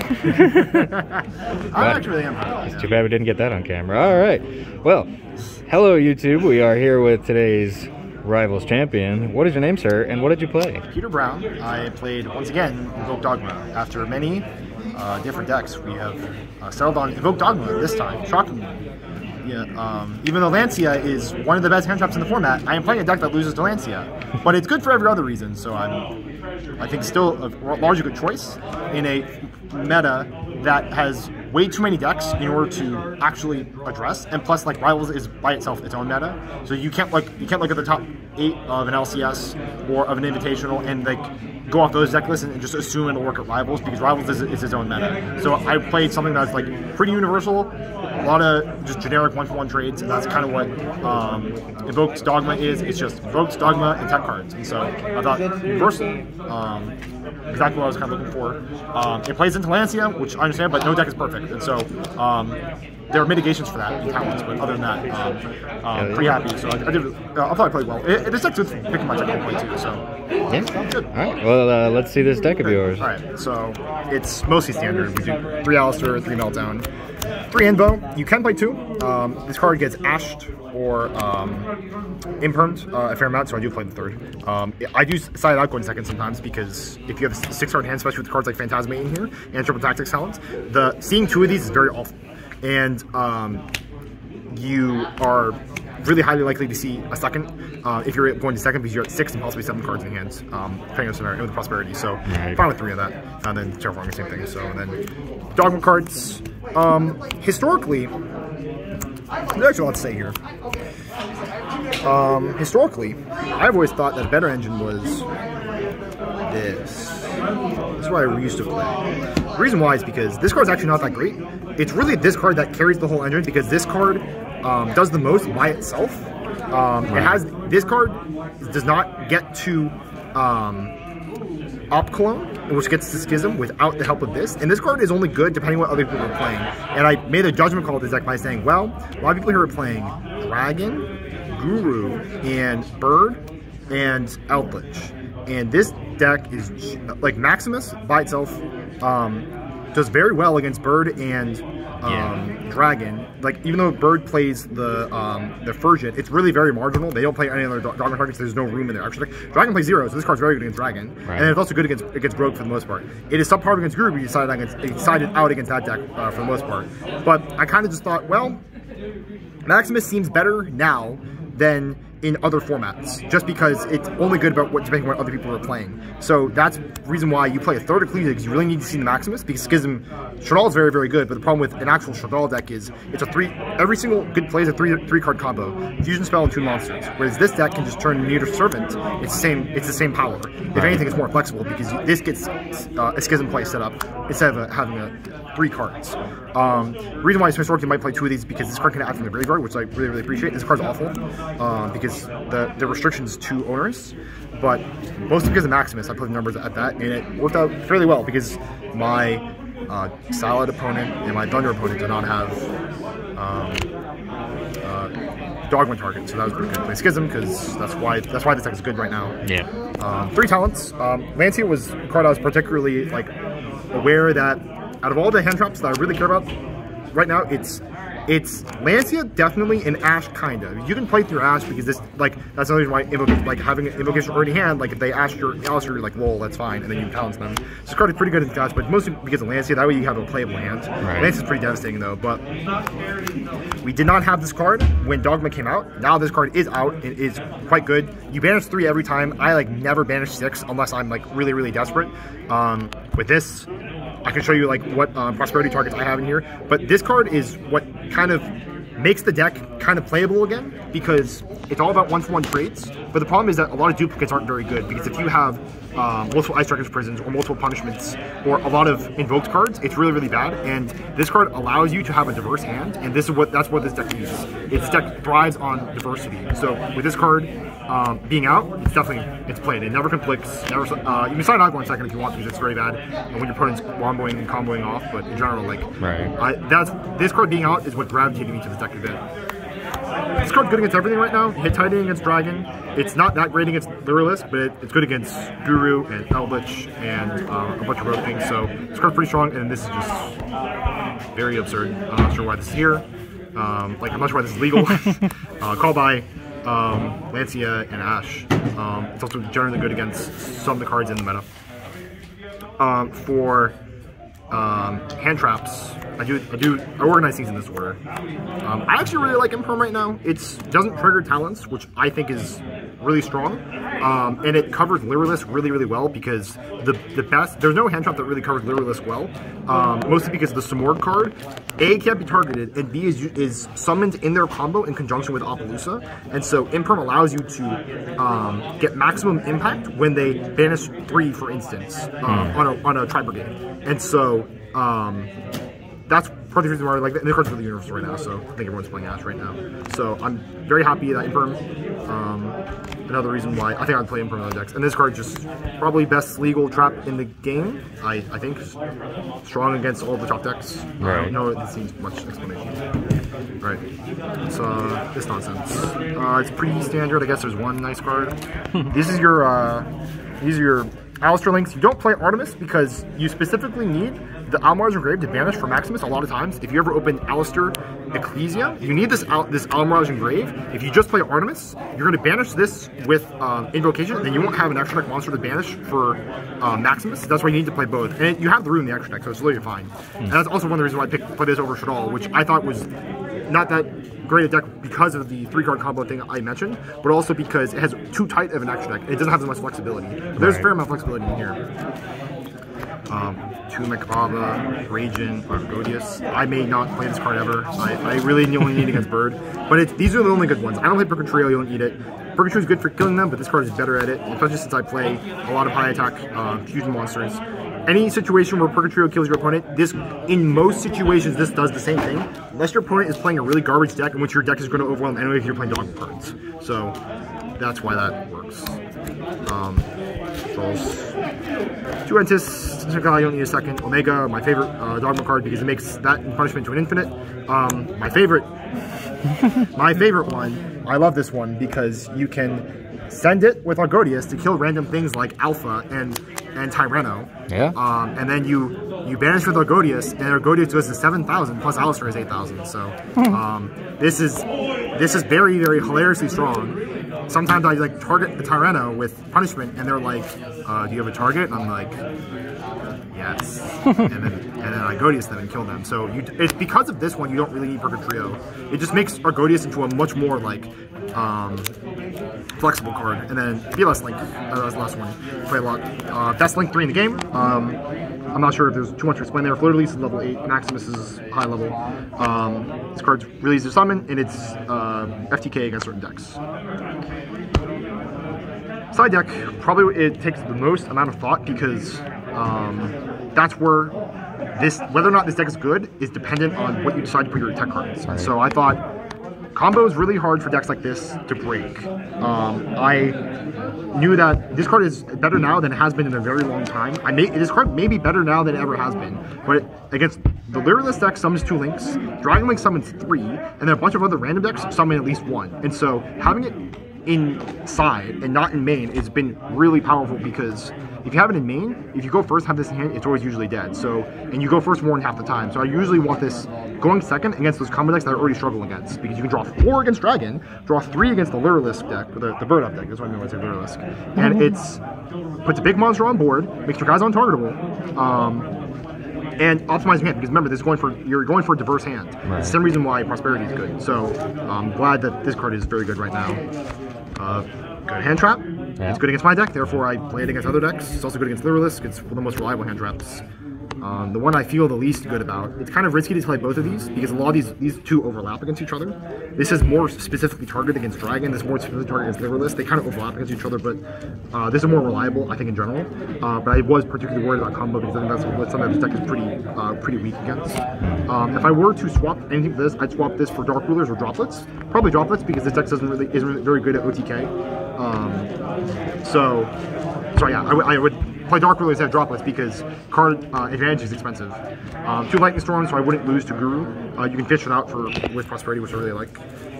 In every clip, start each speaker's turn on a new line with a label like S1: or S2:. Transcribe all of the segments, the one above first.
S1: I actually really am proud.
S2: It's too bad we didn't get that on camera. All right. Well, hello YouTube. We are here with today's Rivals champion. What is your name, sir, and what did you play?
S1: Peter Brown. I played, once again, Invoked Dogma. After many different decks, we have settled on Invoked Dogma this time, shockingly. Yeah, even though Lancia is one of the best hand traps in the format, I am playing a deck that loses to Lancia. But it's good for every other reason, so I think still a largely good choice in a meta that has way too many decks in order to actually address, and plus like Rivals is by itself its own meta, so you can't look at the top 8 of an LCS or of an Invitational and like go off those deck lists and just assume it'll work at Rivals, because Rivals is its own meta. So I played something that's like pretty universal, a lot of just generic 1-for-1 trades, and that's kind of what Invoked Dogma is. It's just Invoked Dogma and tech cards, and so I thought universal, exactly what I was kind of looking for. It plays into Lancia, which I understand, but no deck is perfect, and so there are mitigations for that in talents, but other than that, pretty happy. So I thought I played well. This deck's good for picking my deck to play too, so
S2: yeah,
S1: sounds good.
S2: All right, well, let's see this deck of yours.
S1: All right, so it's mostly standard. We do 3 Alistair, 3 Meltdown, 3 Invo. You can play 2. This card gets ashed or impermed a fair amount, so I do play the 3rd. I do side out going second sometimes, because if you have a 6-card hand, especially with cards like Phantasmate in here and Triple Tactics talents, seeing 2 of these is very awful. And you are really highly likely to see a second if you're going to second, because you're at 6 and possibly 7 cards in hand, depending on the scenario with Prosperity. So fine with 3 of that, and then Terraforming, same thing. So and then Dogma cards. Historically, there's actually a lot to say here. Historically, I've always thought that a better engine was this. This is what I used to play. The reason why is because this card's actually not that great. It's really this card that carries the whole engine, because this card does the most by itself. This card does not get to Op Cologne, which gets to Schism without the help of this. And this card is only good depending on what other people are playing. And I made a judgment call with this deck by saying, well, a lot of people here are playing Dragon, Guru, and Bird, and Eldritch. And this deck is like Maximus by itself does very well against Bird and Dragon. Like, even though Bird plays the Furgit, it's really very marginal. They don't play any other Dogma targets. There's no room in their extra deck. Dragon plays 0, so this card's very good against Dragon, and it's also good against Rogue for the most part. It is subpar against Guru, but you decided out against that deck for the most part. But I kind of just thought, well, Maximus seems better now than in other formats, just because it's only good about depending on what other people are playing. So that's the reason why you play a 3rd Ecclesia, because you really need to see the Maximus, because Schism, Shadal is very, very good, but the problem with an actual Shadal deck is it's every single good play is a 3-card combo, Fusion Spell and 2 monsters, whereas this deck can just turn Meter Servant. It's the same power. If anything, it's more flexible, because this gets a Schism play set up instead of having 3 cards. The reason why historically you might play 2 of these is because this card can add from the graveyard, which I really, really appreciate. This card's awful, because the restriction's too onerous, but mostly because of Maximus, I put the numbers at that, and it worked out fairly well, because my Salad opponent and my Thunder opponent did not have Dogma target, so that was pretty good. Play Schism, because that's why this deck is good right now. Yeah. 3 talents. Lancia was a card I was particularly like aware that out of all the hand traps that I really care about right now, it's Lancia definitely, and Ash kind of. You can play through Ash, because this, like, that's another reason why having an Invocation already in hand, like if they Ash your Alistair, you're like, lol, that's fine, and then you balance them. This card is pretty good in Ash, but mostly because of Lancia, that way you have a playable hand. Lancia's pretty devastating though, but we did not have this card when Dogma came out. Now this card is out, it is quite good. You banish 3 every time. I like never banish 6 unless I'm like really, really desperate. With this, I can show you like what Prosperity targets I have in here, but this card is what kind of makes the deck kind of playable again, because it's all about 1-for-1 trades. But the problem is that a lot of duplicates aren't very good, because if you have multiple Ice Strikers Prisons or multiple punishments or a lot of invoked cards, it's really, really bad. And this card allows you to have a diverse hand, and that's what this deck uses. This deck thrives on diversity. So with this card being out, it's played. It never conflicts. Never, you can sign out one second if you want to, because it's very bad when your opponent's womboing and comboing off. But in general, like this card being out is what gravitated me to this deck a bit. This card's good against everything right now. Hit tidying against Dragon. It's not that great against Lyrilisk, but it's good against Guru and Eldritch and a bunch of rogue things. So this card's pretty strong, and this is just very absurd. I'm not sure why this is here. I'm not sure why this is legal. Call by Lancia and Ash. It's also generally good against some of the cards in the meta. For hand traps, I organize these in this order. I actually really like Imperm right now. It doesn't trigger talents, which I think is really strong, and it covers Lyrilisk really well because there's no hand trap that really covers Lyrilisk well, mostly because the Simorg card, A, can't be targeted, and B, is summoned in their combo in conjunction with Appaloosa, and so Imperm allows you to get maximum impact when they banish 3, for instance, on a Tri-Brigade, and so that's part of the reason why I like that. And the card's really universal right now, so I think everyone's playing Ash right now. So I'm very happy that Imperm. Another reason why I think I'd play Imperm in other decks. And this card just probably best legal trap in the game. I think strong against all the top decks.
S2: Right.
S1: No, this seems much explanation. Right. So this nonsense. It's pretty standard. I guess there's one nice card. These are your Alistair links. You don't play Artemis because you specifically need the Almar's Engraved to banish for Maximus. A lot of times, if you ever open Alistair Ecclesia, you need this Almar's Engraved. If you just play Artemis, you're going to banish this with Invocation, then you won't have an extra deck monster to banish for Maximus. That's why you need to play both. And you have the room in the extra deck, so it's literally fine. And that's also one of the reasons why I play this over Shadal, which I thought was not that great a deck because of the 3-card combo thing I mentioned, but also because it has too tight of an extra deck. It doesn't have as much flexibility. But there's a fair amount of flexibility in here. Two Makaba, Ragin, Argodius. I may not play this card ever. I really only need it against Bird. But these are the only good ones. I don't play Purgatrio, you don't need it. Purgatrio is good for killing them, but this card is better at it, especially since I play a lot of high attack fusion monsters. Any situation where Purgatrio kills your opponent, in most situations, this does the same thing. Unless your opponent is playing a really garbage deck in which your deck is going to overwhelm anyway if you're playing dog cards. So that's why that works. Two Entis, you don't need a second. Omega, my favorite Dogma card because it makes that punishment to an infinite. My favorite one, I love this one because you can send it with Argodius to kill random things like Alpha and Tyranno. Yeah. And then you banish with Argodius, and Argodius goes to 7,000 plus Alistair is 8,000. So this is very hilariously strong. Sometimes I like target the Tyranno with punishment, and they're like, "Do you have a target?" And I'm like, "Yes." and then I Argodius them and kill them. So it's because of this one you don't really need Purgatrio. It just makes Argodius into a much more like flexible card. And then BLS Link, that was the last one. Play a lot. Best Link 3 in the game. I'm not sure if there's too much to explain there. Fleur de Lis is level 8. Maximus is high level. This card's really easy to summon, and it's FTK against certain decks. Side deck, probably it takes the most amount of thought because that's where whether or not this deck is good is dependent on what you decide to put your tech cards. Right. So I thought combo is really hard for decks like this to break. I knew that this card is better now than it has been in a very long time. This card may be better now than it ever has been, but against the Lyrilisk deck summons 2 links, Dragon Link summons 3, and then a bunch of other random decks summon at least 1. And so having it inside and not in main has been really powerful because if you have it in main, if you go first, have this in hand, it's always usually dead. So, and you go first more than half the time. So I usually want this going second against those combo decks that I already struggle against because you can draw 4 against Dragon, draw 3 against the Lyrilisk deck, or the Bird Up deck, that's what I mean when I say Lyrilisk. And it's puts a big monster on board, makes your guys untargetable, and optimize your hand because remember, you're going for a diverse hand. Right. It's the same reason why Prosperity is good. So I'm glad that this card is very good right now. Good hand trap. Yeah. It's good against my deck, therefore I play it against other decks. It's also good against Lyrilisk. It's one of the most reliable hand traps. The one I feel the least good about. It's kind of risky to play both of these because a lot of these two overlap against each other. This is more specifically targeted against Dragon. This is more specifically targeted against Lyrilisk. They kind of overlap against each other, but this is more reliable, I think, in general. But I was particularly worried about combo because I think that's what something this deck is pretty weak against. If I were to swap anything for this, I'd swap this for Dark Rulers or Droplets. Probably Droplets because this deck isn't very good at OTK. So yeah, I would play Dark Rulers have Droplets because card advantage is expensive. 2 Lightning Storms, so I wouldn't lose to Guru. You can fish it out with Prosperity, which I really like.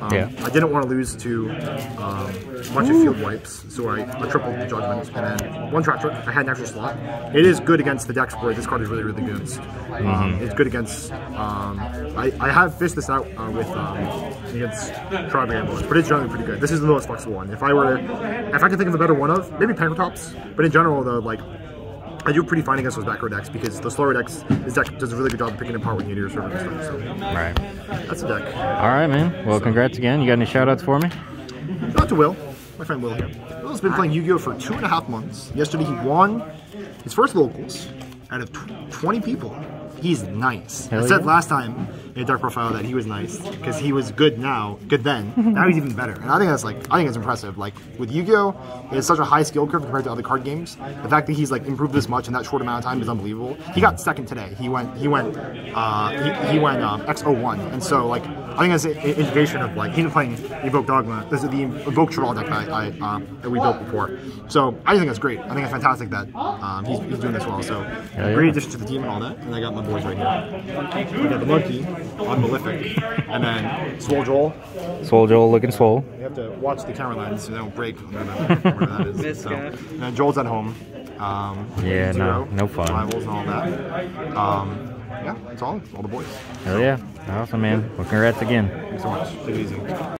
S1: I didn't want to lose to a bunch of field wipes, so I tripled the judgment and then one trap trick. I had an extra slot. It is good against the decks where this card is really, really good against. It's good against. I have fished this out against Tribe Ambulance, but it's generally pretty good. This is the most flexible one. If I can think of a better one of, maybe Pankratops, but in general though, like, I do pretty fine against those back row decks because the slower decks, this deck does a really good job of picking apart when you do your server and stuff. So,
S2: right.
S1: That's the deck.
S2: All right, man. Well, congrats again. You got any shout outs for me?
S1: Not to Will, my friend Will here. Will's been playing Yu-Gi-Oh! For 2.5 months. Yesterday he won his first locals out of 20 people. He's nice.
S2: Hell
S1: I said last time in a dark profile that he was nice because he was good then. Now he's even better, and I think it's impressive. Like with Yu-Gi-Oh, it's such a high skill curve compared to other card games. The fact that he's like improved this much in that short amount of time is unbelievable. He got second today. He went X01, and so like I think that's an indication of like he's been playing Invoked Dogma. This is the Invoked Chevral deck that we built before. So I think that's great. I think it's fantastic that he's doing this well. So great addition to the team and all that. And I got my boys right here. We got the Monkey on Malefic, and then Swole Joel.
S2: Swole Joel looking swole.
S1: You have to watch the camera lens so they don't break whatever that is. So, and then Joel's at home.
S2: Yeah, no fun.
S1: Rivals and all that. Yeah, that's all the boys.
S2: Hell yeah. Awesome, man. Well, congrats again.
S1: Thanks so much. Take it easy.